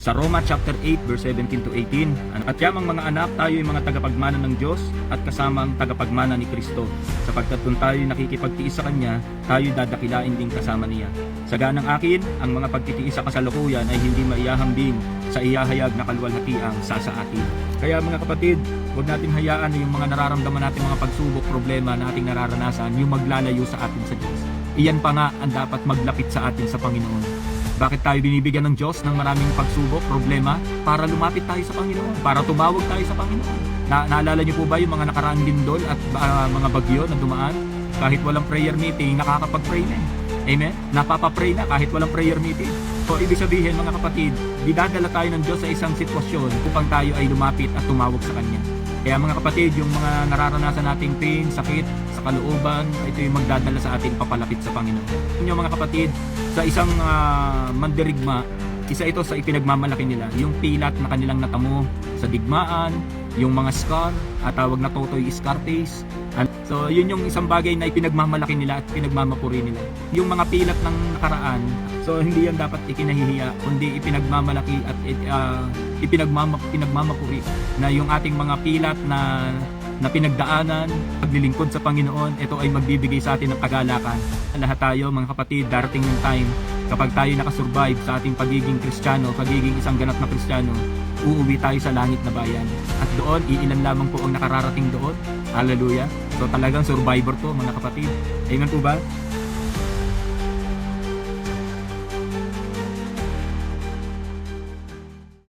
Sa Roma chapter 8 verse 17 to 18, at yamang mga anak, tayo ay mga tagapagmana ng Diyos at kasamang tagapagmana ni Kristo. Sapagkat kung tayo nakikipagtiis sa Kanya, tayo dadakilain din kasama niya. Saga ng akin, ang mga pagtitiis sa kasalukuyan ay hindi maiyahambing sa iyahayag na kaluwalhatiang sa atin. Kaya mga kapatid, huwag natin hayaan na yung mga nararamdaman natin mga pagsubok, problema na ating nararanasan, yung maglalayo sa atin sa Diyos. Iyan pa nga ang dapat maglapit sa atin sa Panginoon. Bakit tayo binibigyan ng Diyos ng maraming pagsubok, problema? Para lumapit tayo sa Panginoon, para tumawag tayo sa Panginoon. Naalala niyo po ba yung mga nakaraang lindol at mga bagyo na dumaan? Kahit walang prayer meeting, nakakapag-pray na. Amen? Napapapray na kahit walang prayer meeting. So, ibig sabihin mga kapatid, dinadala tayo ng Diyos sa isang sitwasyon upang tayo ay lumapit at tumawag sa Kanya. Kaya mga kapatid, yung mga nararanasan nating pain, sakit, sa kalooban, ito yung magdadala sa atin papalapit sa Panginoon. Yung mga kapatid, sa isang mandirigma, isa ito sa ipinagmamalaki nila, yung pilat na kanilang natamo sa digmaan, yung mga scar, at tawag na totoy scarface. So yun yung isang bagay na ipinagmamalaki nila at pinagmamapuri nila. Yung mga pilat ng nakaraan, so hindi yan dapat ikinahihiya, kundi ipinagmamalaki at pinagmamapuri na yung ating mga pilat na pinagdaanan, paglilingkod sa Panginoon, ito ay magbibigay sa atin ng kagalakan. Lahat tayo mga kapatid, darating yung time kapag tayo nakasurvive sa ating pagiging Kristiyano, pagiging isang ganap na Kristiyano, uuwi tayo sa langit na bayan. At doon, iilan lamang po ang nakararating doon. Hallelujah. So talagang survivor to mga kapatid. Amen po ba?